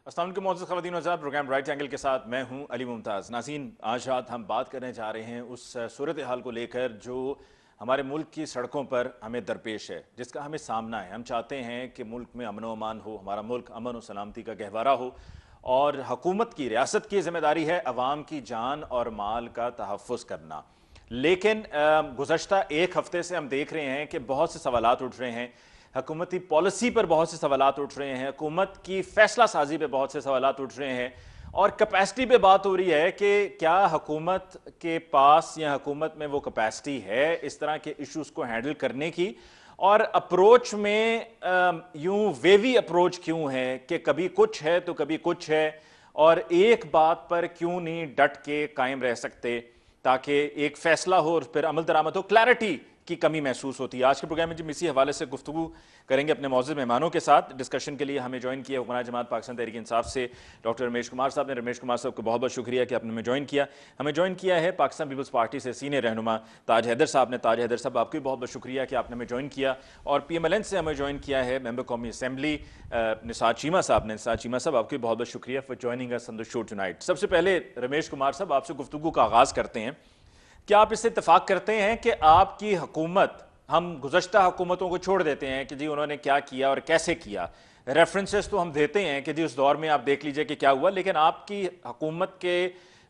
अस्सलाम वालेकुम मोअज़्ज़ज़ ख़वातीन हज़रात, प्रोग्राम राइट एंगल के साथ मैं हूं अली मुमताज़। नाज़रीन, आज रात हम बात करने जा रहे हैं उस सूरत हाल को लेकर जो हमारे मुल्क की सड़कों पर हमें दरपेश है, जिसका हमें सामना है। हम चाहते हैं कि मुल्क में अमन व अमान हो, हमारा मुल्क अमन और सलामती का गहवारा हो, और हुकूमत की, रियासत की जिम्मेदारी है अवाम की जान और माल का तहफ़्फ़ुज़ करना। लेकिन गुज़श्ता एक हफ़्ते से हम देख रहे हैं कि बहुत से सवालात उठ रहे हैं, हुकूमती पॉलिसी पर बहुत से सवालात उठ रहे हैं, हुकूमत की फ़ैसला साजी पर बहुत से सवालात उठ रहे हैं, और कैपेसिटी पे बात हो रही है कि क्या हुकूमत के पास या हुकूमत में वो कैपेसिटी है इस तरह के इश्यूज़ को हैंडल करने की। और अप्रोच में यूं वेवी अप्रोच क्यों है कि कभी कुछ है तो कभी कुछ है, और एक बात पर क्यों नहीं डट के कायम रह सकते ताकि एक फैसला हो और फिर अमल दरामद हो। क्लैरिटी की कमी महसूस होती है। आज के प्रोग्राम में जब इसी हवाले से गुफ्तगू करेंगे अपने मौजूद मेहमानों के साथ। डिस्कशन के लिए हमें ज्वाइन किया हुकूमत जमात पाकिस्तान तहरीक इंसाफ से डॉक्टर रमेश कुमार साहब ने। रमेश कुमार साहब को बहुत बहुत शुक्रिया कि आपने हमें ज्वाइन किया। हमें ज्वाइन किया है पाकिस्तान पीपल्स पार्टी से सीनियर रहनुमा ताज हैदर साहब ने। ताज हैदर साहब, आपको भी बहुत बहुत शुक्रिया कि आपने हमें ज्वाइन किया। और PMLN से हमें ज्वाइन किया है मेंबर कौमी असम्बली निसार चीमा साहब ने। निसार चीमा साहब, आपको भी बहुत बहुत शुक्रिया for joining us on the show tonight. सबसे पहले रमेश कुमार साहब, आपसे गुफ्तगू का आगाज़ करते हैं। क्या आप इससे इत्तेफाक करते हैं कि आपकी हुकूमत, हम गुज़श्ता हुकूमतों को छोड़ देते हैं कि जी उन्होंने क्या किया और कैसे किया, रेफरेंसेस तो हम देते हैं कि जी उस दौर में आप देख लीजिए कि क्या हुआ, लेकिन आपकी हुकूमत के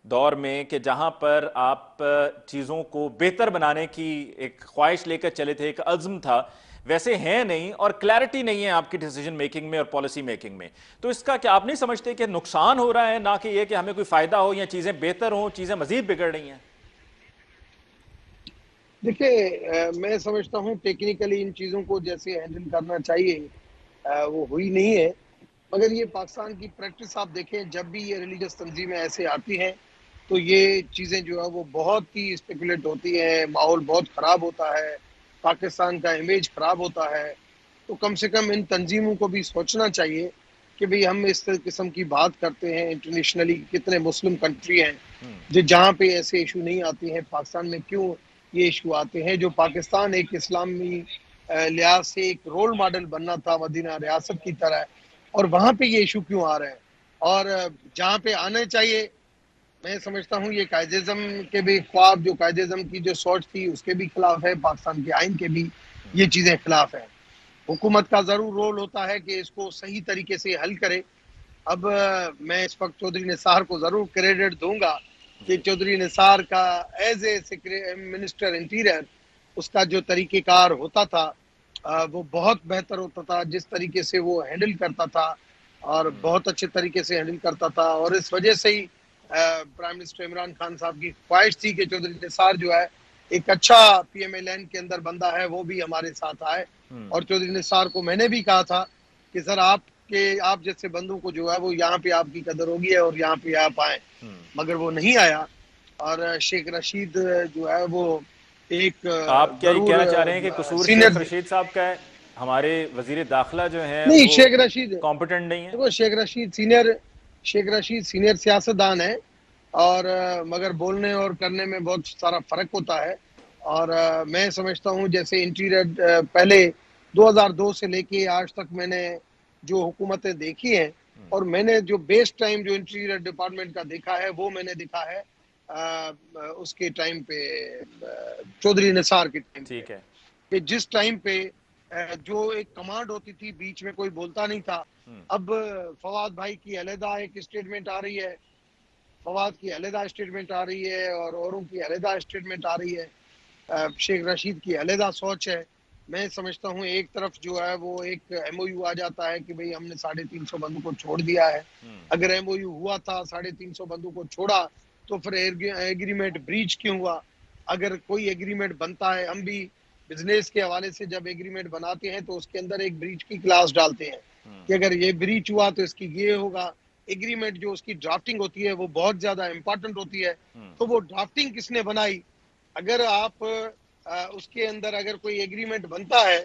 दौर में कि जहां पर आप चीज़ों को बेहतर बनाने की एक ख्वाहिश लेकर चले थे, एक अज़्म था, वैसे हैं नहीं, और क्लैरिटी नहीं है आपकी डिसीजन मेकिंग में और पॉलिसी मेकिंग में। तो इसका क्या आप नहीं समझते कि नुकसान हो रहा है, ना कि यह कि हमें कोई फ़ायदा हो या चीज़ें बेहतर हों, चीज़ें मज़ीद बिगड़ रही हैं? देखिए, मैं समझता हूँ टेक्निकली इन चीज़ों को जैसे हैंडल करना चाहिए वो हुई नहीं है। मगर ये पाकिस्तान की प्रैक्टिस आप देखें, जब भी ये रिलीजियस तंजीमें ऐसे आती हैं तो ये चीज़ें जो है वो बहुत ही स्पेकुलेट होती हैं, माहौल बहुत ख़राब होता है, पाकिस्तान का इमेज ख़राब होता है। तो कम से कम इन तंजीमों को भी सोचना चाहिए कि भाई हम इस किस्म की बात करते हैं इंटरनेशनली, कितने मुस्लिम कंट्री हैं जो जहाँ पे ऐसे इशू नहीं आते हैं, पाकिस्तान में क्यों ये इशू आते हैं। जो पाकिस्तान एक इस्लामी लिहाज से एक रोल मॉडल बनना था मदीना रियासत की तरह, और वहाँ पे ये इशू क्यों आ रहे हैं, और जहाँ पे आने चाहिए। मैं समझता हूँ ये कायदेज़म के भी ख्वाब, जो कायदेज़म की जो सोच थी उसके भी खिलाफ है, पाकिस्तान के आइन के भी ये चीज़ें खिलाफ है। हुकूमत का ज़रूर रोल होता है कि इसको सही तरीके से हल करे। अब मैं इस वक्त चौधरी निसार को ज़रूर क्रेडिट दूंगा कि जी। चौधरी निसार का एज ए मिनिस्टर इंटीरियर उसका जो तरीक़ेकार होता था वो बहुत बेहतर होता था। जिस तरीके से वो हैंडल करता था और बहुत अच्छे तरीके से हैंडल करता था, और इस वजह से ही प्राइम मिनिस्टर इमरान खान साहब की ख्वाहिश थी कि चौधरी निसार जो है एक अच्छा PMLN के अंदर बंदा है, वो भी हमारे साथ आए। और चौधरी निसार को मैंने भी कहा था कि सर आप जैसे बंदों को जो है वो यहाँ पे आपकी कदर होगी है और यहाँ पे आप आए, मगर वो नहीं आया। और शेख रशीद जो है वो एक आप क्या ये जरूर कहना चाह रहे हैं कि कसूर शेख सीनियर। रशीद साहब का है, हमारे वजीर दाखिला जो हैं नहीं, वो कॉम्पिटेंट नहीं है? देखो शेख रशीद सीनियर सियासतदान है, और मगर बोलने और करने में बहुत सारा फर्क होता है। और मैं समझता हूँ जैसे इंटीरियर पहले 2002 से लेके आज तक मैंने जो हुकूमतें देखी हैं, और मैंने जो बेस्ट टाइम जो इंटीरियर डिपार्टमेंट का देखा है वो मैंने देखा है उसके टाइम पे, चौधरी निसार के टाइम पे, ठीक है। कि जिस टाइम पे जो एक कमांड होती थी, बीच में कोई बोलता नहीं था। अब फवाद भाई की अलहदा एक स्टेटमेंट आ रही है, फवाद की अलहदा स्टेटमेंट आ रही है, और औरों की अलहदा स्टेटमेंट आ रही है। शेख रशीद की अलहदा सोच है। मैं समझता हूँ एक तरफ जो है वो एक MOU आ जाता है कि भाई हमने 350 बंदों को छोड़ दिया है। अगर MOU हुआ था 350 बंदों को छोड़ा, तो फिर एग्रीमेंट ब्रीच क्यों हुआ? अगर कोई एग्रीमेंट बनता है, हम भी बिजनेस के हवाले से जब एग्रीमेंट बनाते हैं तो उसके अंदर एक ब्रीच की क्लास डालते हैं कि अगर ये ब्रीच हुआ तो इसकी ये होगा। एग्रीमेंट जो उसकी ड्राफ्टिंग होती है वो बहुत ज्यादा इंपॉर्टेंट होती है। तो वो ड्राफ्टिंग किसने बनाई? अगर आप उसके अंदर अगर कोई एग्रीमेंट बनता है,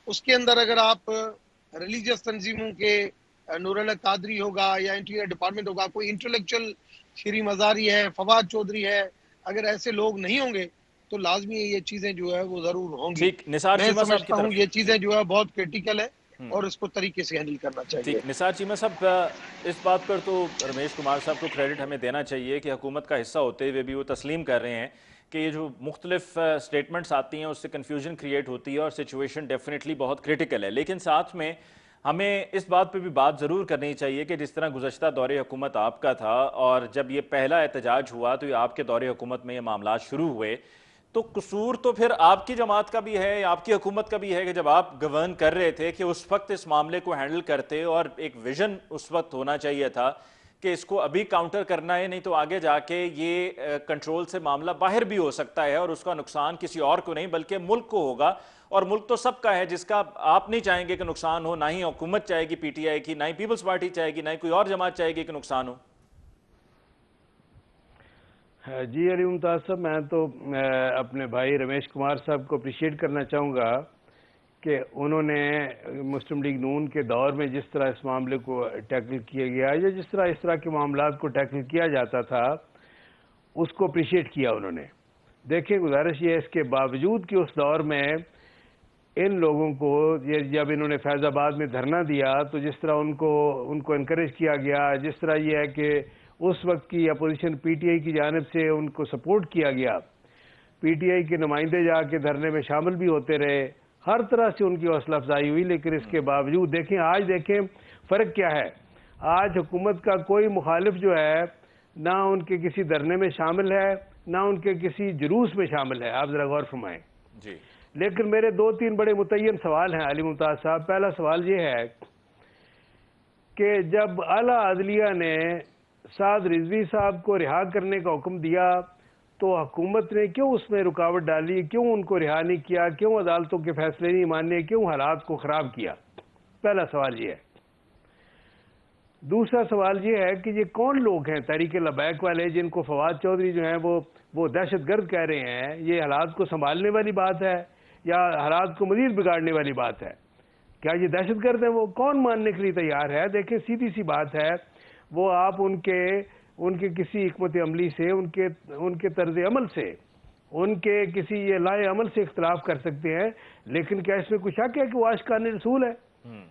उसके अंदर अगर आप रिलीजियस तंजीमों के नूरुल हक कादरी होगा या इंटीरियर डिपार्टमेंट होगा, कोई इंटेलेक्चुअल श्री मजारी है, फवाद चौधरी है, अगर ऐसे लोग नहीं होंगे तो लाजमी ये चीजें जो है वो जरूर होंगी। ठीक, निसार मैं चीमा साहब की समझता हूँ तरफ ये जी। चीजें जो है बहुत क्रिटिकल है। और इसको तरीके से हैंडल करना चाहिए। ठीक, निसार चीमा साहब, इस बात पर तो रमेश कुमार साहब को क्रेडिट हमें देना चाहिए कि हुकूमत का हिस्सा होते हुए भी वो तस्लीम कर रहे हैं कि ये जो मुख्तलिफ स्टेटमेंट्स आती हैं उससे कन्फ्यूजन क्रिएट होती है और सिचुएशन डेफिनेटली बहुत क्रिटिकल है। लेकिन साथ में हमें इस बात पर भी बात ज़रूर करनी चाहिए कि जिस तरह गुज़श्ता दौरे हुकूमत आपका था और जब ये पहला एहतजाज हुआ तो ये आपके दौरे हुकूमत में ये मामला शुरू हुए, तो कसूर तो फिर आपकी जमात का भी है, आपकी हुकूमत का भी है कि जब आप गवर्न कर रहे थे कि उस वक्त इस मामले को हैंडल करते और एक विजन उस वक्त होना चाहिए था कि इसको अभी काउंटर करना है, नहीं तो आगे जाके ये कंट्रोल से मामला बाहर भी हो सकता है और उसका नुकसान किसी और को नहीं बल्कि मुल्क को होगा। और मुल्क तो सबका है जिसका आप नहीं चाहेंगे कि नुकसान हो, ना ही हुकूमत चाहेगी पीटीआई की, ना ही पीपल्स पार्टी चाहेगी, ना ही कोई और जमात चाहेगी कि नुकसान हो। जी अली मुमताज साहब, मैं तो अपने भाई रमेश कुमार साहब को अप्रिशिएट करना चाहूँगा कि उन्होंने मुस्लिम लीग नून के दौर में जिस तरह इस मामले को टैकल किया गया या जिस तरह इस तरह के मामला को टैकल किया जाता था उसको अप्रिशिएट किया उन्होंने। देखिए, गुजारिश ये है इसके बावजूद कि उस दौर में इन लोगों को ये जब इन्होंने फैज़ाबाद में धरना दिया तो जिस तरह उनको इनकरेज किया गया, जिस तरह ये है कि उस वक्त की अपोजिशन पीटीआई की जानिब से उनको सपोर्ट किया गया, पीटीआई के नुमाइंदे जाके धरने में शामिल भी होते रहे, हर तरह से उनकी हौसला अफजाई हुई। लेकिन इसके बावजूद देखें फ़र्क क्या है। आज हुकूमत का कोई मुखालिफ जो है ना उनके किसी धरने में शामिल है ना उनके किसी जुलूस में शामिल है। आप ज़रा गौर फरमाएं जी। लेकिन मेरे 2-3 बड़े मुतय्यन सवाल हैं अली मुमताज साहब। पहला सवाल ये है कि जब आला अदलिया ने साद रिजवी साहब को रिहा करने का हुक्म दिया तो हुकूमत ने क्यों उसमें रुकावट डाली, क्यों उनको रिहा नहीं किया, क्यों अदालतों के फैसले नहीं माने, क्यों हालात को ख़राब किया? पहला सवाल ये है। दूसरा सवाल ये है कि ये कौन लोग हैं तहरीक लबैक वाले जिनको फवाद चौधरी जो हैं वो दहशतगर्द कह रहे हैं? ये हालात को संभालने वाली बात है या हालात को मज़ीद बिगाड़ने वाली बात है? क्या ये दहशतगर्द है? वो कौन मानने के लिए तैयार है? देखिए, सीधी सी बात है, वो आप उनके किसी हिकमत अमली से, उनके तर्ज अमल से, उनके किसी ये लाए अमल से इख्तलाफ कर सकते हैं, लेकिन क्या इसमें कोई शक है कि वो आशिकान रसूल है?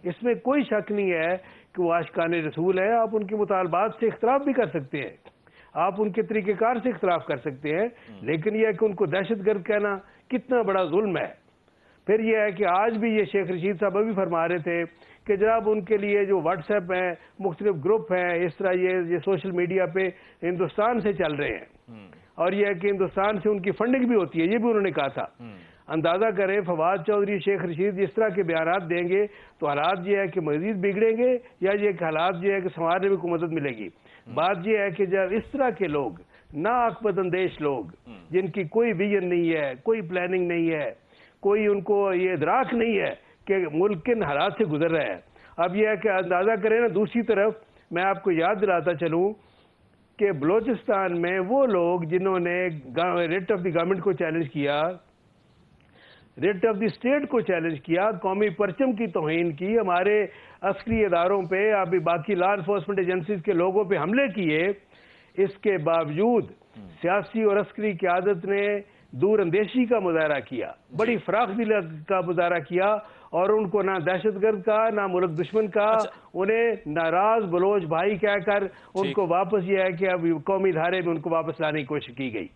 इसमें कोई शक नहीं है कि वो आशिकान रसूल है। आप उनके मुतालबात से इख्तलाफ भी कर सकते हैं, आप उनके तरीक़ेकार से इख्तलाफ कर सकते हैं, लेकिन यह है कि उनको दहशतगर्द कहना कितना बड़ा जुल्म है। फिर यह है कि आज भी ये शेख रशीद साहब अभी फरमा रहे थे कि जनाब उनके लिए जो व्हाट्सएप हैं, मुख्तलिफ ग्रुप हैं, इस तरह ये सोशल मीडिया पे हिंदुस्तान से चल रहे हैं और यह है कि हिंदुस्तान से उनकी फंडिंग भी होती है, ये भी उन्होंने कहा था। अंदाज़ा करें, फवाद चौधरी, शेख रशीद जिस तरह के बयानात देंगे तो हालात ये है कि मज़ीद बिगड़ेंगे या ये हालात ये है कि संवारने में कोई मदद मिलेगी। बात यह है कि जब इस तरह के लोग, नाअक्बद अंदेश लोग, जिनकी कोई विजन नहीं है, कोई प्लानिंग नहीं है, कोई उनको ये इदराक नहीं है कि मुल्क किन हालात से गुजर रहा है। अब यह है कि अंदाज़ा करें ना, दूसरी तरफ मैं आपको याद दिलाता चलूँ कि बलोचिस्तान में वो लोग जिन्होंने रेट ऑफ द गवर्नमेंट को चैलेंज किया, रेट ऑफ द स्टेट को चैलेंज किया, कौमी परचम की तौहीन की, हमारे अस्करी इदारों पे, अभी बाकी लॉ इन्फोर्समेंट एजेंसीज के लोगों पे हमले किए, इसके बावजूद सियासी और अस्करी क़यादत ने दूर अंदेशी का मुजाहरा किया, बड़ी फराख दिली का मुजाहरा किया और उनको ना दहशतगर्द का ना मुल्क दुश्मन का, उन्हें नाराज बलोच भाई कहकर उनको वापस यह है कि अब कौमी धारे में उनको वापस लाने की कोशिश की गई।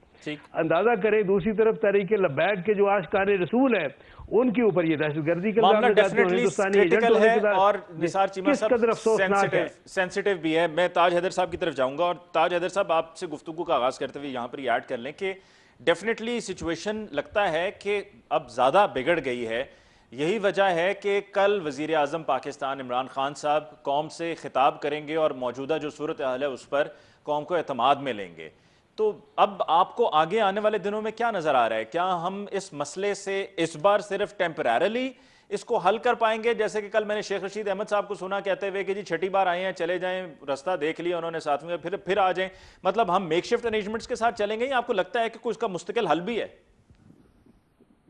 अंदाजा करें दूसरी तरफ तहरीक लबैक के जो आशिकान रसूल है उनके ऊपर ये दहशतगर्दी का मामला डेफिनेटली क्रिटिकल है और निसार चीमा साहब सेंसिटिव भी है। मैं ताज हैदर साहब की तरफ जाऊंगा और ताज हैदर साहब आपसे गुफ्तगू का आगाज करते हुए यहाँ पर ऐड कर लें कि डेफिनेटली सिचुएशन लगता है कि अब ज़्यादा बिगड़ गई है। यही वजह है कि कल वज़ीर आज़म पाकिस्तान इमरान खान साहब कौम से खिताब करेंगे और मौजूदा जो सूरत हाल है उस पर कौम को एतमाद में लेंगे। तो अब आपको आगे आने वाले दिनों में क्या नज़र आ रहा है? क्या हम इस मसले से इस बार सिर्फ टेम्परेरली इसको हल कर पाएंगे? जैसे कि कल मैंने शेख रशीद अहमद साहब को सुना कहते हुए कि जी छठी बार आए हैं, चले जाएं, रास्ता देख लिया उन्होंने, साथ में फिर आ जाएं, मतलब हम मेकशिफ्ट अरेंजमेंट्स के साथ चलेंगे या आपको लगता है कि कोई इसका मुस्तकिल हल भी है?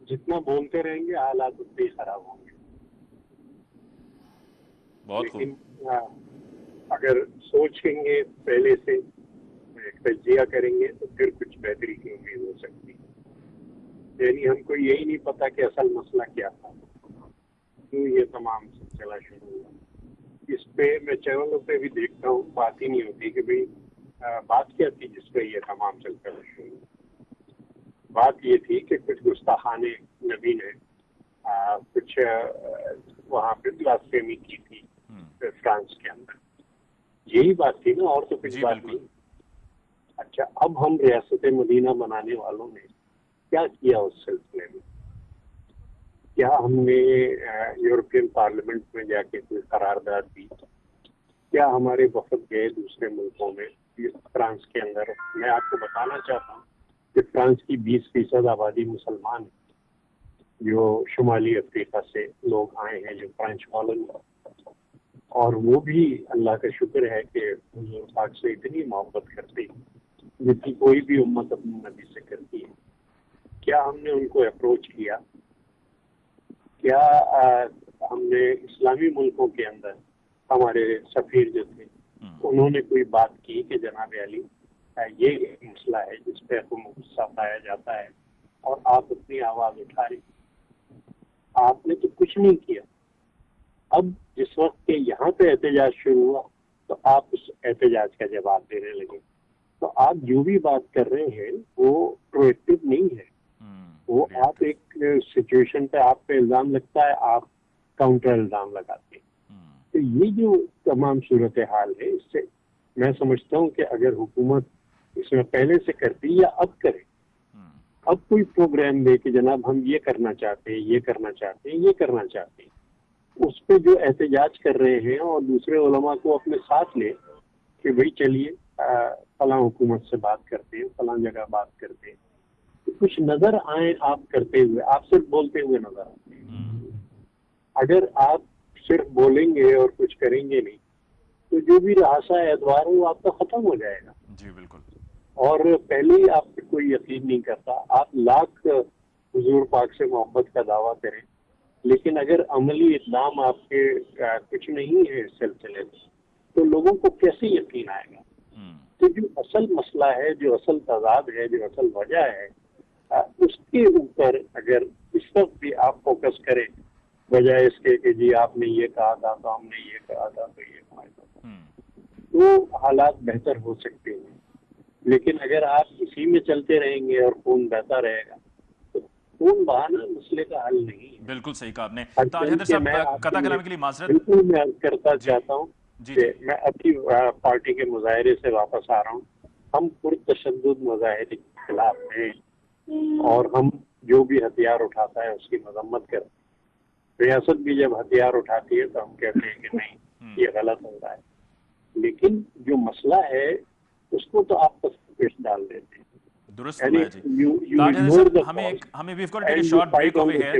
जितना बोलते रहेंगे हालात उतने ही खराब होंगे। बहुत लेकिन अगर सोचेंगे पहले से, तजिया करेंगे तो फिर कुछ बेहतरी की उम्मीद हो सकती है। यानी हमको यही नहीं पता कि असल मसला क्या था, क्यों ये तमाम चलना शुरू हुआ। इस पे मैं चैनलों पे भी देखता हूँ, बात ही नहीं होती कि भाई बात क्या थी जिस पे ये तमाम चलना शुरू हुआ। बात ये थी कि कुछ गुस्ताखाने नबी ने कुछ वहाँ पे ब्लास्फेमी की थी फ्रांस के अंदर, यही बात थी ना, और तो कुछ बात नहीं। अच्छा, अब हम रियासत मदीना बनाने वालों ने क्या किया उस सिलसिले में? क्या हमने यूरोपियन पार्लियामेंट में जाके कोई करारदाद दी? क्या हमारे वफद गए दूसरे मुल्कों में? फ्रांस के अंदर मैं आपको बताना चाहता हूँ कि फ्रांस की 20% आबादी मुसलमान है, जो शुमाली अफ्रीका से लोग आए हैं, जो फ्रेंच कॉलोनी, और वो भी अल्लाह का शुक्र है कि हुजूर पाक से इतनी मोहब्बत करते हैं जितनी कोई भी उम्मत अपनी नबी से करती है। क्या हमने उनको अप्रोच किया? क्या हमने इस्लामी मुल्कों के अंदर हमारे सफीर जो थे उन्होंने कोई बात की कि जनाब अली ये एक मसला है जिस पे गुस्सा पाया जाता है और आप अपनी आवाज उठा रहे? आपने तो कुछ नहीं किया। अब जिस वक्त के यहाँ पे एहतजाज शुरू हुआ तो आप उस एहतजाज का जवाब देने लगे। तो आप जो भी बात कर रहे हैं वो प्रोएक्टिव नहीं है, वो आप एक सिचुएशन पे आप पे इल्जाम लगता है, आप काउंटर इल्जाम लगाते हैं। तो ये जो तमाम सूरत हाल है, इससे मैं समझता हूँ कि अगर हुकूमत इसमें पहले से करती या अब करे, अब कोई प्रोग्राम दे कि जनाब हम ये करना चाहते हैं, ये करना चाहते हैं, ये करना चाहते हैं, उस पे जो एहतजाज कर रहे हैं और दूसरे उलमा को अपने साथ ले कि भाई चलिए फलां हुकूमत से बात करते हैं, फलां जगह बात करते हैं, तो कुछ नजर आए आप करते हुए, आप सिर्फ बोलते हुए नजर आते हैं। अगर आप सिर्फ बोलेंगे और कुछ करेंगे नहीं तो जो भी रासा एतवार है वो आपका खत्म हो जाएगा। जी बिल्कुल। और पहले ही आप पे कोई यकीन नहीं करता, आप लाख हुजूर पाक से मोहब्बत का दावा करें, लेकिन अगर अमली इस्लाम आपके कुछ नहीं है इस सिलसिले में तो लोगों को कैसे यकीन आएगा? तो जो असल मसला है, जो असल तजाद है, जो असल वजह है, उसके ऊपर अगर इस वक्त भी आप फोकस करें बजाय इसके कि जी आपने ये कहा था तो हमने ये कहा था तो ये कहा था, तो हालात बेहतर हो सकते हैं। लेकिन अगर आप इसी में चलते रहेंगे और खून बहता रहेगा तो खून बहाना मसले का हल नहीं है। बिल्कुल सही कहा आपने। ताज हैदर साहब, कथा कलाम के लिए माजरत। बिल्कुल मैं करता चाहता हूँ कि मैं अभी पार्टी के मुजाहरे से वापस आ रहा हूँ। हम पुरतशद्दुद मुजाहरे के खिलाफ हैं और हम जो भी हथियार उठाता है उसकी मजम्मत करते हैं। रियासत भी जब हथियार उठाती है तो हम कहते हैं कि नहीं ये गलत हो रहा है, लेकिन जो मसला है उसको तो आप पेश डाल देते हैं। दुरुस्त है जी। ताज हैदर साहब, हमें we've got to take a short break over here.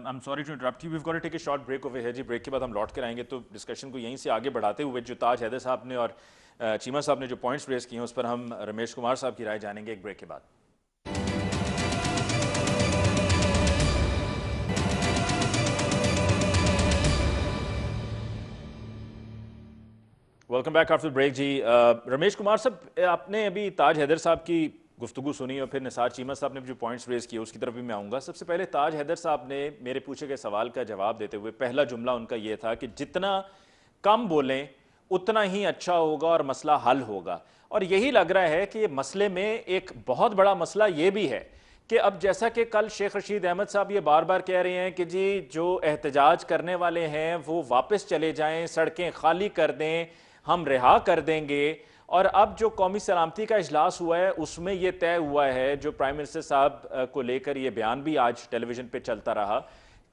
I'm sorry to interrupt you. We've got to take a short break over here जी। ब्रेक के बाद हम लौट कर आएंगे तो डिस्कशन को यहीं से आगे बढ़ाते हुए जो ताज हैदर साहब ने और चीमा साहब ने जो पॉइंट्स रेज किए हैं उस पर हम रमेश कुमार साहब की राय जानेंगे एक ब्रेक के बाद। वेलकम बैक आफ्टर ब्रेक जी। रमेश कुमार साहब, आपने अभी ताज हैदर साहब की गुफ्तगू सुनी और फिर निसार चीमा साहब ने जो पॉइंट्स रेज किए उसकी तरफ भी मैं आऊँगा। सबसे पहले ताज हैदर साहब ने मेरे पूछे गए सवाल का जवाब देते हुए पहला जुमला उनका ये था कि जितना कम बोलें उतना ही अच्छा होगा और मसला हल होगा। और यही लग रहा है कि मसले में एक बहुत बड़ा मसला ये भी है कि अब जैसा कि कल शेख रशीद अहमद साहब ये बार बार कह रहे हैं कि जी जो एहतजाज करने वाले हैं वो वापस चले जाएं, सड़कें खाली कर दें, हम रिहा कर देंगे। और अब जो कौमी सलामती का इजलास हुआ है उसमें यह तय हुआ है, जो प्राइम मिनिस्टर साहब को लेकर ये बयान भी आज टेलीविजन पे चलता रहा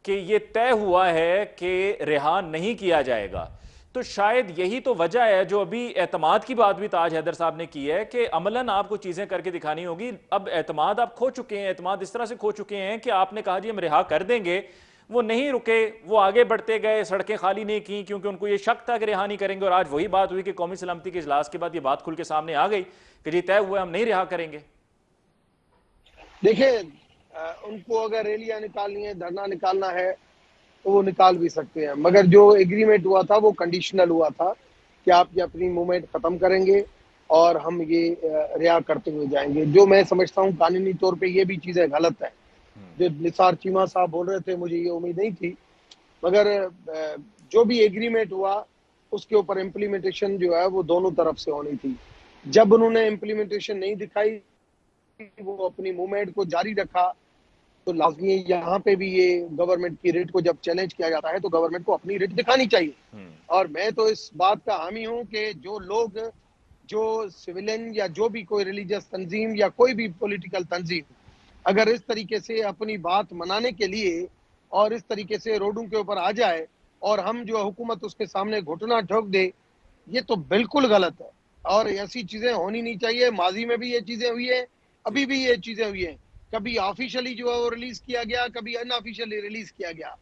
कि ये तय हुआ है कि रिहा नहीं किया जाएगा। तो शायद यही तो वजह है जो अभी एतमाद की बात भी ताज हैदर साहब ने की है कि अमलन आपको चीजें करके दिखानी होगी। अब एतमाद आप खो चुके हैं, एतमाद इस तरह से खो चुके हैं कि आपने कहा जी हम रिहा कर देंगे, वो नहीं रुके, वो आगे बढ़ते गए, सड़कें खाली नहीं की क्योंकि उनको ये शक था कि रिहा नहीं करेंगे। और आज वही बात हुई कि कौमी सलामती के इजलास के बाद ये बात खुल के सामने आ गई कि जी तय हुआ हम नहीं रिहा करेंगे। देखिए, उनको अगर रैलियां निकालनी है, धरना निकालना है तो वो निकाल भी सकते हैं, मगर जो एग्रीमेंट हुआ था वो कंडीशनल हुआ था कि आप ये अपनी मूवमेंट खत्म करेंगे और हम ये रिहा करते हुए जाएंगे। जो मैं समझता हूँ कानूनी तौर पे ये भी चीजें गलत है। जो निसार चीमा साहब बोल रहे थे, मुझे ये उम्मीद नहीं थी मगर जो भी एग्रीमेंट हुआ उसके ऊपर इम्प्लीमेंटेशन जो है वो दोनों तरफ से होनी थी। जब उन्होंने इम्प्लीमेंटेशन नहीं दिखाई, वो अपनी मूवमेंट को जारी रखा, तो लाजमी यहाँ पे भी ये गवर्नमेंट की रिट को जब चैलेंज किया जाता है तो गवर्नमेंट को अपनी रिट दिखानी चाहिए। और मैं तो इस बात का हामी हूँ कि जो लोग, जो सिविलियन या जो भी कोई रिलीजियस तंजीम या कोई भी पॉलिटिकल तंजीम अगर इस तरीके से अपनी बात मनाने के लिए और इस तरीके से रोडों के ऊपर आ जाए और हम जो हुकूमत उसके सामने घुटना ठोक दे, ये तो बिल्कुल गलत है और ऐसी चीजें होनी नहीं चाहिए। माजी में भी ये चीजें हुई है, अभी भी ये चीजें हुई है। कभी ऑफिशियली जो है वो रिलीज किया गया, कभी अनऑफिशियली रिलीज किया गया।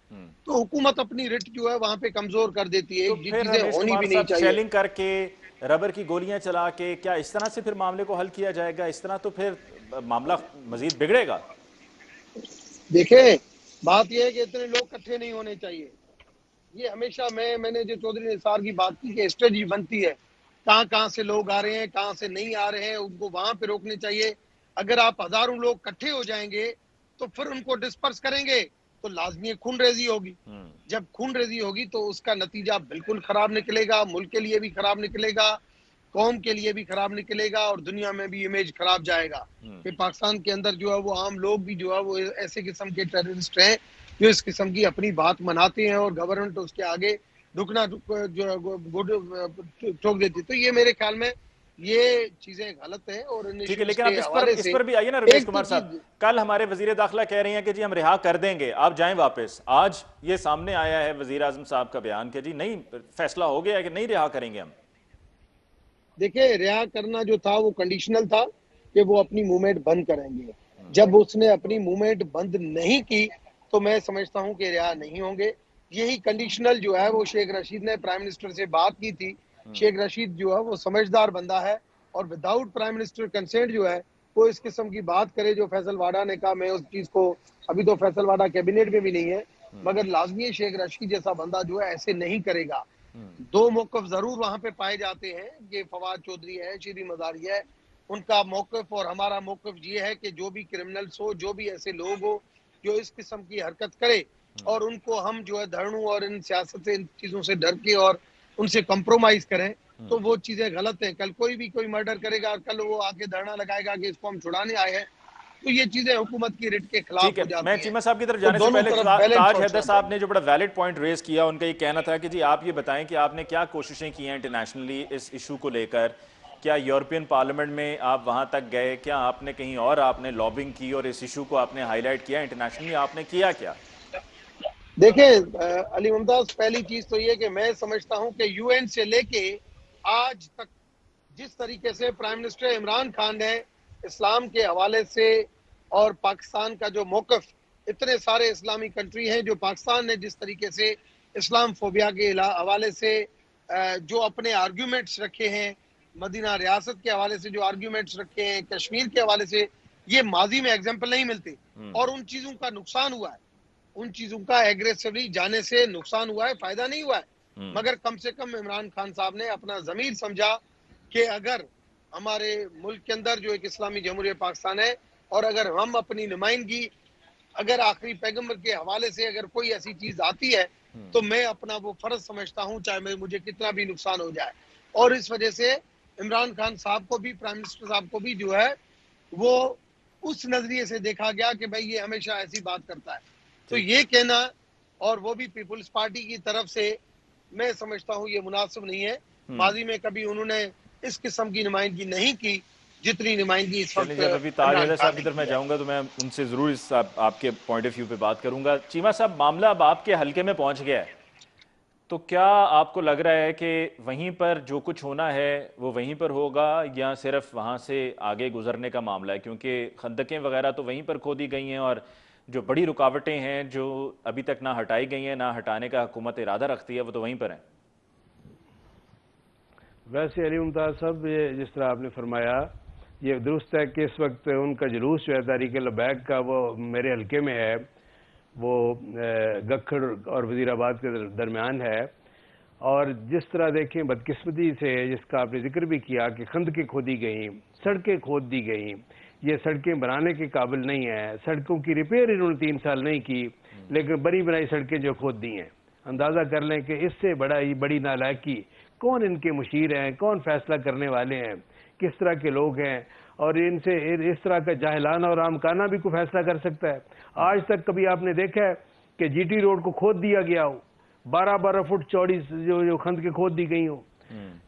तो हुकूमत अपनी रिट जो है वहां पे कमजोर कर देती है। तो ये फिर चीजें रमेश होनी कुमार भी नहीं साहब, चाहिए। शेलिंग करके, रबर की गोलियां चला के, क्या इस तरह से फिर मामले को हल किया जाएगा? इस तरह तो फिर मामला मजीद बिगड़ेगा। देखें, बात यह है कि इतने लोग इकट्ठे नहीं होने चाहिए। ये हमेशा मैंने जो चौधरी निसार की बात की कि स्ट्रेटजी बनती है, कहाँ कहाँ से लोग आ रहे हैं, कहाँ से नहीं आ रहे हैं, उनको वहां पे रोकने चाहिए। अगर आप हजारों लोग इकट्ठे हो जाएंगे तो फिर उनको डिस्पर्स करेंगे तो लाजमी खून रेजी होगी। जब खून रेजी होगी तो उसका नतीजा बिल्कुल खराब निकलेगा, मुल्क के लिए भी खराब निकलेगा, कौम के लिए भी खराब निकलेगा और दुनिया में भी इमेज खराब जाएगा कि पाकिस्तान के अंदर जो है वो आम लोग भी जो है वो ऐसे किस्म के टेररिस्ट हैं जो इस किस्म की अपनी बात मनाते हैं और गवर्नमेंट उसके आगे रुकना जो ठोक देती है। तो ये मेरे ख्याल में ये चीजें गलत है और इन ठीक है, इश्यूज लेकिन के अब हवाले इस से पर भी आइए ना रमेश एक तो कुमार साहब। चीज। कल हमारे वजीर दाखिला कह रही हैं कि जी हम रिहा कर देंगे, आप जाएं वापस। आज ये सामने आया है वजीर आजम साहब का बयान कि जी नहीं, फैसला हो गया है कि नहीं रिहा करेंगे हम। देखिए, रिहा करना जो था वो कंडीशनल था कि वो अपनी मूवमेंट बंद करेंगे। जब उसने अपनी मूवमेंट बंद नहीं की तो मैं समझता हूं कि रिहा नहीं होंगे। यही कंडीशनल जो है वो शेख रशीद ने प्राइम मिनिस्टर से बात की थी। शेख रशीद जो है वो समझदार बंदा है और विदाउट प्राइम मिनिस्टर कंसेंट जो है वो इस किस्म की बात करे जो फैसल वाडा ने कहा। मैं उस चीज को, अभी तो फैसल वाडा कैबिनेट में भी नहीं है, मगर लाजमी शेख रशीद जैसा बंदा जो है ऐसे नहीं करेगा। दो मौकफ जरूर वहां पे पाए जाते हैं, ये फवाद चौधरी है, शीरी मजारी है, उनका मौकफ और हमारा मौकफ ये है कि जो भी क्रिमिनल्स हो, जो भी ऐसे लोग हो जो इस किस्म की हरकत करे और उनको हम जो है धरनों और इन सियासत से, इन चीजों से डर के और उनसे कंप्रोमाइज करें तो वो चीजें गलत हैं। कल कोई भी कोई मर्डर करेगा और कल वो आके धरना लगाएगा कि इसको हम छुड़ाने आए हैं, तो ये चीजें हुकूमत की रिट के ठीक खिलाफ है, हो मैं जाती हैं। चीमा साहब की तरफ तो जाने से दोनों पहले तरफ बैलेंस ताज हैदर सोचना साहब ने चाहिए। जो बड़ा वैलिड पॉइंट रेज किया, उनका ये कहना था कि जी आप ये बताएं कि आपने क्या कोशिशें की हैं इंटरनेशनली इस इशू को लेकर। क्या यूरोपियन पार्लियामेंट में आप वहां तक गए? क्या आपने कहीं और आपने लॉबिंग की और इस इशू को आपने हाईलाइट किया इंटरनेशनली? आपने किया क्या? देखें अली मुमताज, पहली चीज तो ये कि मैं समझता हूं कि यूएन से लेके आज तक जिस तरीके से प्राइम मिनिस्टर इमरान खान ने इस्लाम के हवाले से और पाकिस्तान का जो मौकफ, इतने सारे इस्लामी कंट्री हैं जो पाकिस्तान ने जिस तरीके से इस्लाम फोबिया के हवाले से जो अपने आर्ग्यूमेंट्स रखे हैं, मदीना रियासत के हवाले से जो आर्ग्यूमेंट्स रखे हैं, कश्मीर के हवाले से, ये माजी में एग्जाम्पल नहीं मिलते और उन चीजों का नुकसान हुआ है। उन चीजों का एग्रेसिवली जाने से नुकसान हुआ है, फायदा नहीं हुआ है। मगर कम से कम इमरान खान साहब ने अपना जमीर समझा कि अगर हमारे मुल्क के अंदर जो एक इस्लामी जमहूरियत पाकिस्तान है और अगर हम अपनी नुमाइंदगी अगर आखिरी पैगंबर के हवाले से अगर कोई ऐसी चीज आती है तो मैं अपना वो फर्ज समझता हूं, चाहे मुझे कितना भी नुकसान हो जाए। और इस वजह से इमरान खान साहब को भी, प्राइम मिनिस्टर साहब को भी जो है वो उस नजरिए से देखा गया कि भाई ये हमेशा ऐसी बात करता है। तो ये कहना, और वो भी पीपुल्स पार्टी की तरफ से, मैं समझता हूं ये मुनासिब नहीं है। माजी में कभी उन्होंने इस किस्म की नुमाइंदगी नहीं की जितनी नुमाइंदगी इस वक्त चलिए, जब अभी ताज इमरान हैदर खान साहब की ने तरफ मैं की है। जाऊंगा तो मैं उनसे जरूर इस आपके पॉइंट ऑफ व्यू पे बात करूंगा। चीमा साहब, मामला अब आपके हल्के में पहुंच गया है, तो क्या आपको लग रहा है कि वहीं पर जो कुछ होना है वो वहीं पर होगा या सिर्फ वहां से आगे गुजरने का मामला है? क्योंकि खंदकें वगैरह तो वहीं पर खोदी गई हैं और जो बड़ी रुकावटें हैं जो अभी तक ना हटाई गई हैं, ना हटाने का हुकूमत इरादा रखती है, वो तो वहीं पर हैं। वैसे अली मुमताज़ साहब, ये जिस तरह आपने फरमाया, ये दुरुस्त है कि इस वक्त उनका जुलूस जो है तहरीक लबैक का वो मेरे हल्के में है, वो गखड़ और वजीराबाद के दरमियान है। और जिस तरह देखें बदकिस्मती से, जिसका आपने जिक्र भी किया कि खंदकें खोदी गई, सड़कें खोद दी गई, ये सड़कें बनाने के काबिल नहीं है। सड़कों की रिपेयर इन्होंने 3 साल नहीं की, लेकिन बनी बनाई सड़कें जो खोद दी हैं, अंदाज़ा कर लें कि इससे बड़ी नालायकी कौन इनके मुशीर हैं, कौन फैसला करने वाले हैं, किस तरह के लोग हैं, और इनसे इस तरह का जाहिलाना और आमकाना भी कोई फैसला कर सकता है। आज तक कभी आपने देखा है कि जीटी रोड को खोद दिया गया हो, 12-12 फुट चौड़ी जो खंदकें खोद दी गई हो?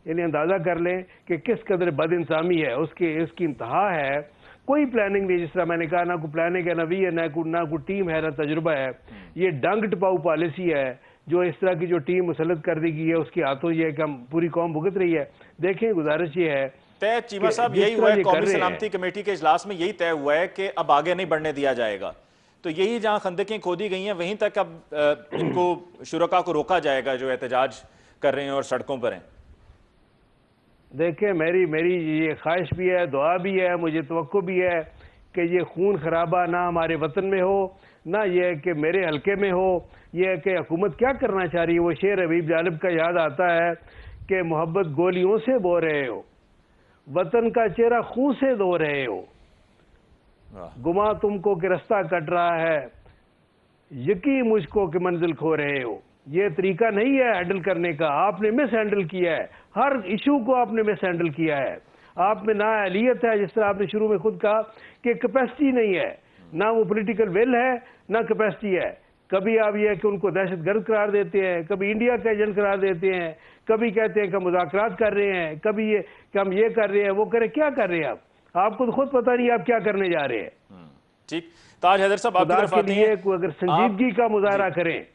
यानी अंदाज़ा कर लें कि किस कदर बदइंसामी है, उसकी इंतहा है। कोई प्लानिंग नहीं, जिस तरह मैंने कहा, ना कोई प्लानिंग है, ना भी है, ना कोई टीम है, ना तजुर्बा है। ये डंग टपाऊ पॉलिसी है जो इस तरह की जो टीम मुसल्लत कर दी गई है उसके हाथों ये है कि हम पूरी कौम भुगत रही है। देखें, गुजारिश ये है तय चीमा साहब, यही हुआ है कौमी सलामती कमेटी के इजलास में, यही तय हुआ है कि अब आगे नहीं बढ़ने दिया जाएगा। तो यही जहां खंदकें खोदी गई हैं वहीं तक अब इनको शुरका को रोका जाएगा जो एहतजाज कर रहे हैं और सड़कों पर हैं। देखें, मेरी ये ख्वाहिश भी है, दुआ भी है, मुझे तवक्को भी है कि ये खून खराबा ना हमारे वतन में हो, ना ये कि मेरे हल्के में हो। ये कि हुकूमत क्या करना चाह रही है। वो शेर हबीब जालिब का याद आता है कि मोहब्बत गोलियों से बो रहे हो, वतन का चेहरा खून से धो रहे हो, गुमा तुमको कि रास्ता कट रहा है, यकीन मुझको कि मंजिल खो रहे हो। ये तरीका नहीं है हैंडल करने का। आपने मिस हैंडल किया है, हर इशू को आपने मिस हैंडल किया है। आप में ना अहलियत है, जिस तरह आपने शुरू में खुद कहा कि कैपेसिटी नहीं है, ना वो पॉलिटिकल विल है, ना कैपेसिटी है। कभी आप ये है कि उनको दहशतगर्द करार देते हैं, कभी इंडिया का एजेंट करार देते हैं, कभी कहते हैं कि मुज़ाकरात कर रहे हैं, कभी ये कि हम ये कर रहे हैं, वो करें। क्या कर रहे हैं आप? आपको तो खुद पता नहीं आप क्या करने जा रहे हैं। ठीक, ताज हैदर साहब आपकी तरफ आते हैं। अगर संजीदगी का मुजाहरा करें।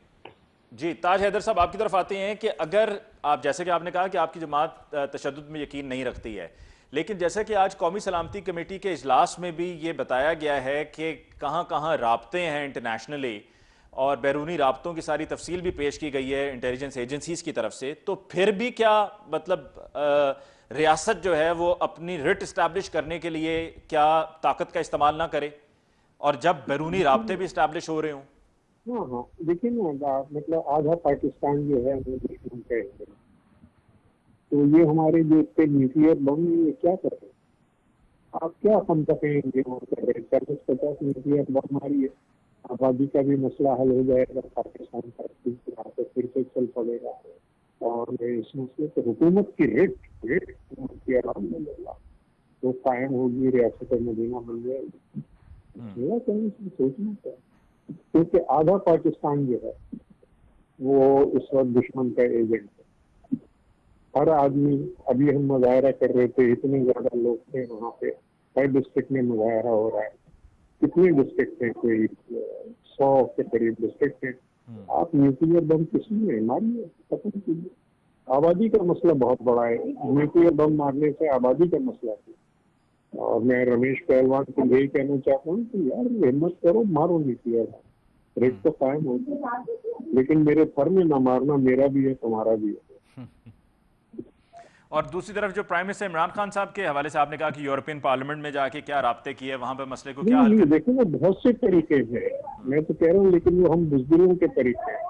जी, ताज हैदर साहब आपकी तरफ आते हैं कि अगर आप, जैसे कि आपने कहा कि आपकी जमात तशद्दुद में यकीन नहीं रखती है, लेकिन जैसे कि आज कौमी सलामती कमेटी के इजलास में भी ये बताया गया है कि कहाँ कहाँ राब्ते हैं इंटरनेशनली, और बैरूनी राब्तों की सारी तफसील भी पेश की गई है इंटेलिजेंस एजेंसीज की तरफ से, तो फिर भी क्या मतलब रियासत जो है वो अपनी रिट इस्टेब्लिश करने के लिए क्या ताकत का इस्तेमाल ना करे, और जब बैरूनी राब्ते भी इस्टेब्लिश हो रहे हों? हाँ हाँ, देखिए ना, मतलब आधा पाकिस्तान जो है वो दुश्मन का है, तो ये हमारे जो इसके न्यूक्लियर बम ये क्या कर रहे हैं? आप क्या हम कहेंगे वो कर रहे हैं? 40-50 न्यूक्लियर बम मारिए, आबादी का भी मसला हल हो जाएगा, पाकिस्तान का फिर से चल पड़ेगा। और इस मसले पर हुकूमत की रेट हुकूमत की अलहम्दुलिल्लाह तो कायम होगी, रियासत मदीना बन जाएगी। मेरा कहने से सोचना चाहिए, क्योंकि आधा पाकिस्तान जो है वो इस वक्त दुश्मन का एजेंट है। हर आदमी, अभी हम मुजाहरा कर रहे थे, इतने ज्यादा लोग थे वहाँ पे, हर डिस्ट्रिक्ट में मुजाहरा हो रहा है। कितने डिस्ट्रिक्ट हैं? कोई 100 के करीब डिस्ट्रिक्ट हैं। आप न्यूक्लियर बम किसमें मारिए, खत्म कीजिए। आबादी का मसला बहुत बड़ा है, न्यूक्लियर बम मारने से आबादी का मसला है। और मैं रमेश पहलवान को यही कहना चाहता हूँ कि यार हिम्मत करो, मारो न्यूक्लियर, रेट तो कायम होगी, लेकिन मेरे सर में ना मारना, मेरा भी है तुम्हारा भी है। और दूसरी तरफ जो प्राइम मिनिस्टर इमरान खान साहब के हवाले से आपने कहा कि यूरोपियन पार्लियामेंट में जाके क्या राब्ते किए, वहां पर मसले को क्या हल नहीं, देखो ना, बहुत से तरीके हैं, मैं तो कह रहा हूँ, लेकिन वो हम बुज़दिलों के तरीके हैं,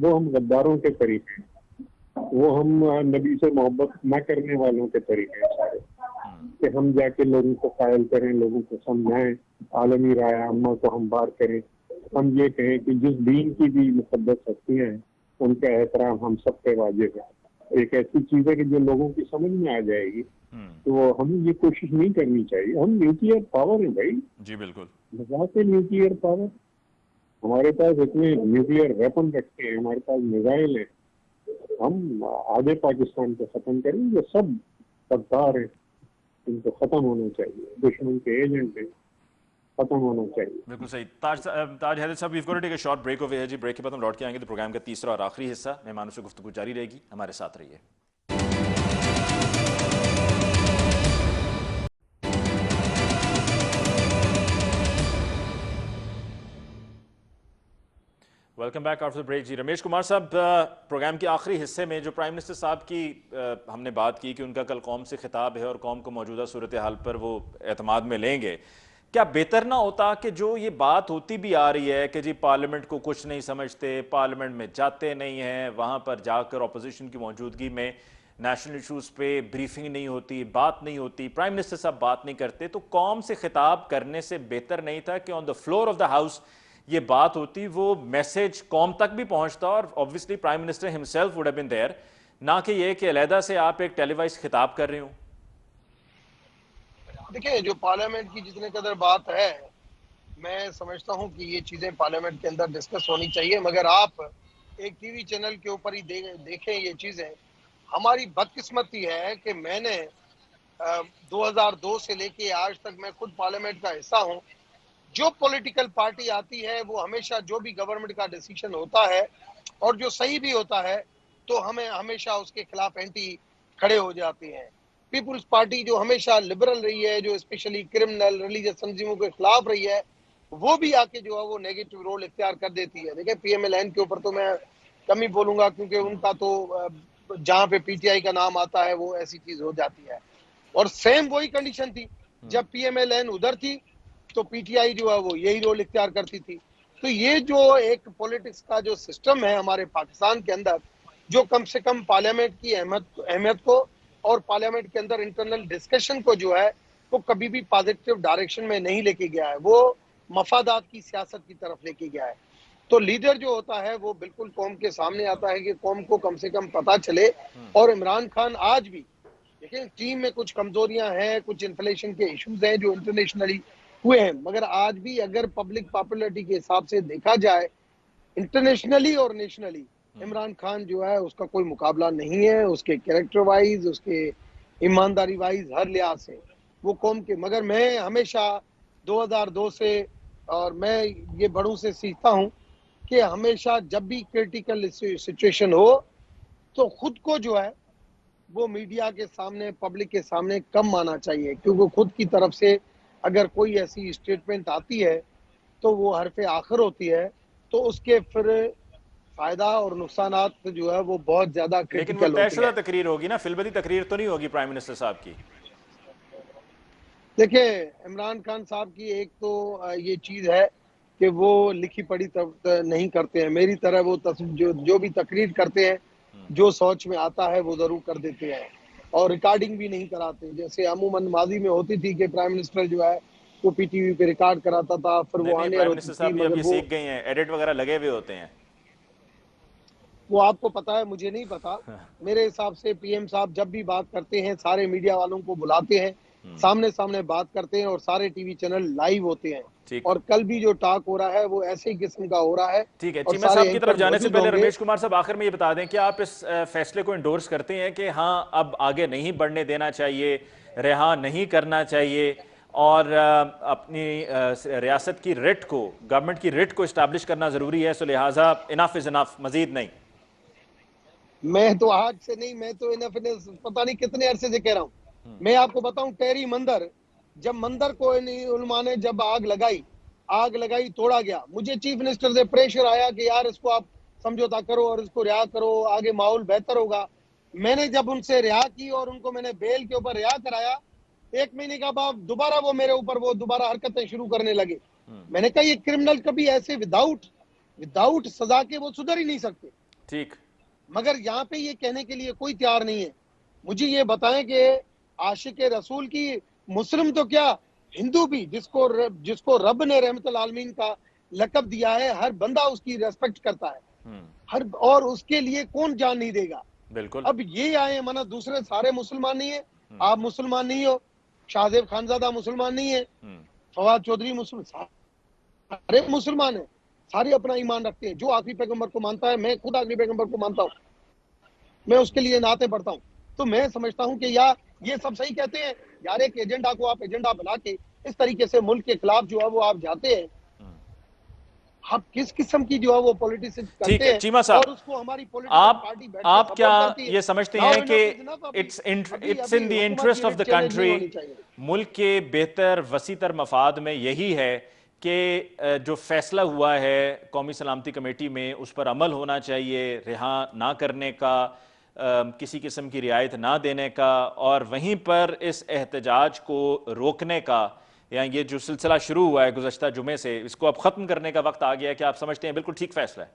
वो हम गद्दारों के तरीके हैं, वो हम नबी से मोहब्बत न करने वालों के तरीके हैं सारे, कि हम जाके लोगों को कायल करें, लोगों को समझाएं, आलमी राय अम्मा को हम बार करें, हम ये कहें कि जिस दीन की भी मुक़द्दस हस्तियां हैं उनका एहतराम हम सब पे वाजिब है। एक ऐसी चीज है कि जो लोगों की समझ में आ जाएगी, तो हमें ये कोशिश नहीं करनी चाहिए। हम न्यूक्लियर पावर है भाई, जी बिल्कुल, मजाक है न्यूक्लियर पावर। हमारे पास इतने न्यूक्लियर वेपन रखते हैं, हमारे पास मिसाइल है, हम आधे पाकिस्तान को खत्म करेंगे। सब गद्दार है, इनको खत्म होना चाहिए, दुश्मन के एजेंट है, खत्म होना चाहिए। बिल्कुल सही। ताज हैदर साहब, we gonna take a short break over here जी। ब्रेक के बाद हम लौट के आएंगे तो प्रोग्राम का तीसरा और आखिरी हिस्सा, मेहमानों से गुफ्तगू जारी रहेगी, हमारे साथ रहिए। वेलकम बैक आफ्टर ब्रेक जी। रमेश कुमार साहब, प्रोग्राम के आखिरी हिस्से में जो प्राइम मिनिस्टर साहब की हमने बात की कि उनका कल कौम से खिताब है और कौम को मौजूदा सूरत हाल पर वो एतमाद में लेंगे, क्या बेहतर ना होता कि जो ये बात होती भी आ रही है कि जी पार्लियामेंट को कुछ नहीं समझते, पार्लियामेंट में जाते नहीं हैं, वहाँ पर जाकर अपोजिशन की मौजूदगी में नेशनल इशूज़ पे ब्रीफिंग नहीं होती, बात नहीं होती, प्राइम मिनिस्टर साहब बात नहीं करते, तो कौम से खिताब करने से बेहतर नहीं था कि on the floor of the house ये बात होती, वो मैसेज कौम तक भी पहुंचता और obviously prime minister himself would have been there, ना कि ये कि अलहदा से आप एक टेलीवाइज खिताब कर रहे हो। देखिए, जो पार्लियामेंट की जितने कदर बात है, मैं समझता हूं कि ये चीजें पार्लियामेंट के अंदर डिस्कस होनी चाहिए, मगर आप एक टीवी चैनल के ऊपर ही देखें ये चीजें। हमारी बदकिस्मती है कि मैंने 2002 से लेके आज तक मैं खुद पार्लियामेंट का हिस्सा हूं। जो पॉलिटिकल पार्टी आती है वो हमेशा जो भी गवर्नमेंट का डिसीजन होता है और जो सही भी होता है तो हमें हमेशा उसके खिलाफ एंटी खड़े हो जाते हैं। पीपुल्स पार्टी जो हमेशा लिबरल रही है, जो स्पेशली क्रिमिनल रिलीजियस तंजीमों के खिलाफ रही है, वो भी आके जो है वो नेगेटिव रोल इख्तियार कर देती है। देखिए, पीएमएलएन के ऊपर तो मैं कम ही बोलूंगा, क्योंकि उनका तो जहां पे पीटीआई का नाम आता है वो ऐसी चीज हो जाती है। और सेम वही कंडीशन थी जब पीएमएलएन उधर थी तो पीटीआई जो है वो यही रोल इख्तियार करती थी। तो ये जो एक पॉलिटिक्स का जो सिस्टम है हमारे पाकिस्तान के अंदर, जो कम से कम पार्लियामेंट की अहमियत को और पार्लियामेंट के अंदर इंटरनल डिस्कशन को जो है वो कभी भी पॉजिटिव डायरेक्शन में नहीं लेके गया है, वो मफादात की सियासत की तरफ लेके गया है। तो लीडर जो होता है वो बिल्कुल कौम के सामने आता है कि कौम को कम से कम पता चले। और इमरान खान आज भी देखिए, टीम में कुछ कमजोरियां हैं, कुछ इन्फ्लेशन के इश्यूज हैं जो इंटरनेशनली हुए हैं, मगर आज भी अगर पब्लिक पॉपुलैरिटी के हिसाब से देखा जाए इंटरनेशनली और नेशनली, इमरान खान जो है उसका कोई मुकाबला नहीं है, उसके कैरेक्टर वाइज, उसके ईमानदारी वाइज, हर लिहाज से वो कौम के। मगर मैं हमेशा 2002 से और मैं ये बड़ों से सीखता हूं कि हमेशा जब भी क्रिटिकल सिचुएशन हो तो खुद को जो है वो मीडिया के सामने, पब्लिक के सामने कम आना चाहिए, क्योंकि खुद की तरफ से अगर कोई ऐसी स्टेटमेंट आती है तो वो हरफ आखिर होती है, तो उसके फिर फायदा और नुकसानात जो है वो बहुत ज्यादा लेकिन वो क्रिटिकल होते तयशुदा हैं। तकरीर होगी ना, फिलबदी तकरीर तो नहीं होगी प्राइम मिनिस्टर साहब की। देखिए, इमरान खान साहब की एक तो ये चीज है कि वो लिखी पढ़ी नहीं करते हैं मेरी तरह। वो जो भी तकरीर करते हैं, जो सोच में आता है वो जरूर कर देते हैं, और रिकॉर्डिंग भी नहीं कराते, जैसे अमूमन माजी में होती थी कि प्राइम मिनिस्टर जो है वो पीटीवी पे रिकॉर्ड कराता था, फिर नहीं वो नहीं, आने प्राइम होती मिनिस्टर थी, साहब भी अब मगर ये वो सीख गई हैं, एडिट वगैरह लगे हुए होते हैं। वो आपको पता है, मुझे नहीं पता। मेरे हिसाब से पीएम साहब जब भी बात करते हैं सारे मीडिया वालों को बुलाते हैं, सामने सामने बात करते हैं और सारे टीवी चैनल लाइव होते हैं। ठीक और कल भी जो टॉक हो रहा है वो ऐसे ही किस्म का हो रहा है ठीक है। और चीमा सारे साहब की तरफ एंकर जाने से मौजूद पहले होंगे। रमेश कुमार साहब आखिर में ये बता दें कि आप इस फैसले को इंडोर्स करते हैं कि हाँ अब आगे नहीं बढ़ने देना चाहिए, रिहा नहीं करना चाहिए और अपनी रियासत की रिट को, गवर्नमेंट की रिट को इस्टेब्लिश करना जरूरी है, सो लिहाजा इनफ इज इनफ, मजीद नहीं। मैं तो आज से नहीं, मैं तो पता नहीं कितने अरसे से कह रहा हूँ। मैं आपको बताऊं, टेरी मंदिर, जब मंदिर को उलमा ने जब आग लगाई तोड़ा गया, मुझे चीफ मिनिस्टर से प्रेशर आया कि यार इसको आप समझौता करो और इसको रिहा करो, आगे माहौल बेहतर होगा। मैंने जब उनसे रिहा की और उनको मैंने बेल के ऊपर रिहा कराया, 1 महीने का बाद दोबारा वो मेरे ऊपर वो दोबारा हरकतें शुरू करने लगे। मैंने कहा ये क्रिमिनल कभी ऐसे विदाउट सजा के वो सुधर ही नहीं सकते। ठीक। मगर यहाँ पे ये कहने के लिए कोई तैयार नहीं है। मुझे ये बताएं कि आशिक रसूल की मुस्लिम तो क्या, हिंदू भी, जिसको रब ने रहमतुल आलमीन का लकब दिया है, हर बंदा उसकी रेस्पेक्ट करता है, हर, और उसके लिए कौन जान नहीं देगा। बिल्कुल। अब ये आए माना दूसरे सारे मुसलमान नहीं है, आप मुसलमान नहीं हो, शाहजेब खानजादा मुसलमान नहीं है, फवाद चौधरी मुसलमान, सारे मुसलमान है, सारे अपना ईमान रखते हैं। जो आखिरी पैगंबर को मानता है, मैं खुद आखिरी पैगंबर को मानता हूँ, मैं उसके लिए नाते पढ़ता हूँ। तो मैं समझता हूँ कि यार ये सब सही कहते हैं यार, एक एजेंडा को आप एजेंडा बना के इस तरीके से मुल्क के खिलाफ जो है वो आप जाते हैं, आप किस किस्म की जो है वो पॉलिटिक्स करते हैं। चीमा साहब, और उसको हमारी पॉलिटिकल पार्टी बैठ के आप क्या सपोर्ट करती है। ये समझते Now हैं कि enough is enough, it's in the हुकूमत इंटरेस्ट की ऑफ द रिट चैलेंज नहीं होनी कंट्री, चाहिए। मुल्क के बेहतर वसीतर मफाद में यही है कि जो फैसला हुआ है कौमी सलामती कमेटी में उस पर अमल होना चाहिए, रिहा ना करने का, किसी किस्म की रियायत ना देने का, और वहीं पर इस एहतजाज को रोकने का, या ये जो सिलसिला शुरू हुआ है गुज़श्ता जुमे से, इसको अब ख़त्म करने का वक्त आ गया है कि आप समझते हैं बिल्कुल ठीक फैसला है?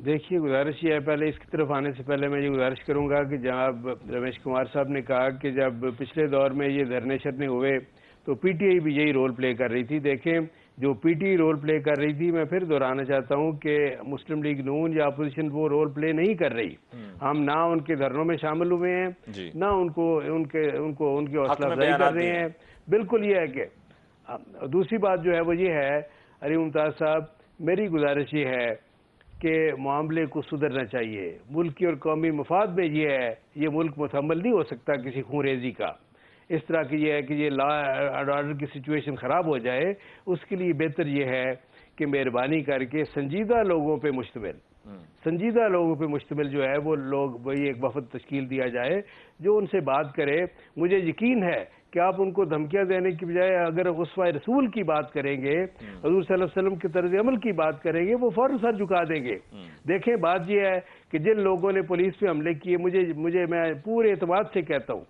देखिए, गुजारिश ये है, पहले इसकी तरफ आने से पहले मैं ये गुजारिश करूंगा कि जनाब रमेश कुमार साहब ने कहा कि जब पिछले दौर में ये धरने शरने हुए तो पीटीआई भी यही रोल प्ले कर रही थी। देखें, जो पीटी रोल प्ले कर रही थी, मैं फिर दोहराना चाहता हूं कि मुस्लिम लीग नून या अपोजिशन वो रोल प्ले नहीं कर रही। हम ना उनके धरनों में शामिल हुए हैं, ना उनको उनकी हौसला अफजाई कर रहे हैं। बिल्कुल ये है कि दूसरी बात जो है वो ये है, अली मुमताज़ साहब, मेरी गुजारिश ये है कि मामले को सुधरना चाहिए। मुल्की और कौमी मफाद में ये है, ये मुल्क मुतहम्मल नहीं हो सकता किसी खूनरेजी का। इस तरह की ये है कि ये लॉ एंड ऑर्डर की सिचुएशन ख़राब हो जाए, उसके लिए बेहतर ये है कि मेहरबानी करके संजीदा लोगों पे मुश्तमिल जो है वो लोग, वही एक वफद तश्कील दिया जाए जो उनसे बात करे। मुझे यकीन है कि आप उनको धमकियां देने की बजाय अगर उसवा रसूल की बात करेंगे, हजूर सल्लल्लाहु अलैहि वसल्लम के तर्ज अमल की बात करेंगे, वो फौरन सर झुका देंगे। देखें, बात यह है कि जिन लोगों ने पुलिस पे हमले किए, मुझे मैं पूरे एतमाद से कहता हूँ,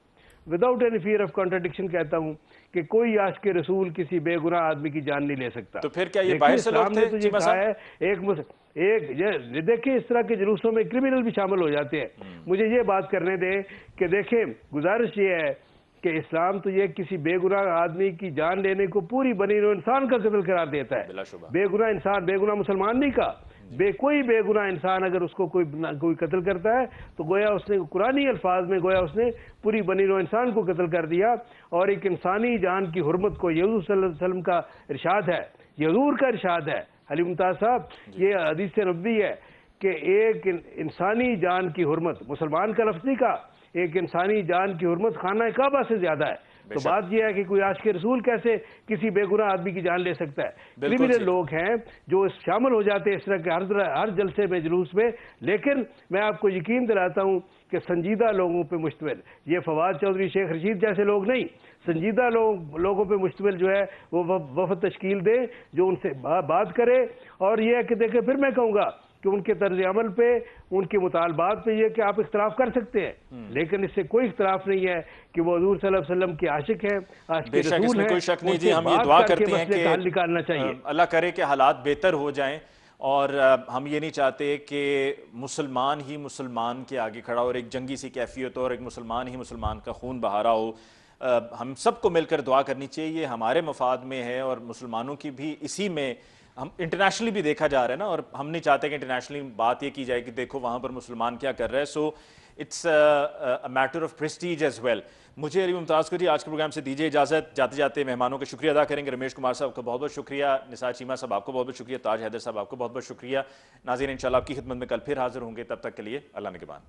without any fear of contradiction कहता हूँ कि कोई आशिक के रसूल किसी बेगुनाह आदमी की जान नहीं ले सकता। तो फिर क्या ये बाहर से लोग थे? तो ये कहा है एक देखिए, इस तरह के जुलूसों में क्रिमिनल भी शामिल हो जाते हैं। मुझे ये बात करने दें कि देखें, गुजारिश ये है कि इस्लाम तो ये किसी बेगुनाह आदमी की जान लेने को पूरी बनी नौ इंसान का कत्ल करार देता है। बेगुनाह इंसान, बेगुनाह मुसलमान नहीं का, कोई बेगुनाह इंसान अगर उसको कोई कत्ल करता है तो गोया उसने कुरानी अल्फाज में गोया उसने पूरी बनी नौ इंसान को कत्ल कर दिया। और एक इंसानी जान की हुर्मत को हुजूर सल्लल्लाहु अलैहि वसल्लम का इरशाद है, हुजूर का इरशाद है अली मुमताज़ साहब, ये हदीस नबवी है कि एक इंसानी जान की हुर्मत, मुसलमान का लफ्ज़ नहीं का, एक इंसानी जान की हुर्मत खाना काबा से ज्यादा है। तो बात यह है कि कोई आशिक रसूल कैसे किसी बेगुनाह आदमी की जान ले सकता है। क्रिमिनल लोग हैं जो शामिल हो जाते हैं इस तरह के हर जलसे में, जुलूस में। लेकिन मैं आपको यकीन दिलाता हूं कि संजीदा लोगों पे मुश्तमिल, ये फवाद चौधरी, शेख रशीद जैसे लोग नहीं, संजीदा लोगों पे मुश्तमिल जो है वो वफद तश्कील दे, जो उनसे बात करे। और यह है कि देखें, फिर मैं कहूँगा कि उनके तर्ज अमल पे, उनके मुतालबात पे ये कि आप इख्तलाफ कर सकते हैं, लेकिन इससे कोई इख्तलाफ नहीं है कि वो हजूर सल्लल्लाहु अलैहि वसल्लम के आशिक हैं, आशिक रसूल हैं। कोई शक नहीं जी, हम ये दुआ करते हैं कि हल निकालना चाहिए, अल्लाह करे कि हालात बेहतर हो जाएं। और हम ये नहीं चाहते कि मुसलमान ही मुसलमान के आगे खड़ा और एक जंगी सी कैफियत और एक मुसलमान ही मुसलमान का खून बहा रहा हो। हम सबको मिलकर दुआ करनी चाहिए, ये हमारे मफाद में है और मुसलमानों की भी इसी में, हम इंटरनेशनली भी देखा जा रहा है ना, और हम नहीं चाहते कि इंटरनेशनली बात ये की जाए कि देखो वहाँ पर मुसलमान क्या कर रहे हैं। So it's a matter of prestige as well. मुझे अली मुमताज़ को जी आज के प्रोग्राम से दीजिए इजाज़त। जाते जाते मेहमानों का शुक्रिया अदा करेंगे। रमेश कुमार साहब का बहुत बहुत शुक्रिया, निसार चीमा साहब आपको बहुत बहुत शुक्रिया, ताज हैदर साहब आपको बहुत बहुत शुक्रिया। नाज़रीन, इंशाल्लाह आपकी खिदमत में कल फिर हाजिर होंगे, तब तक के लिए अल्लाह निगहबान।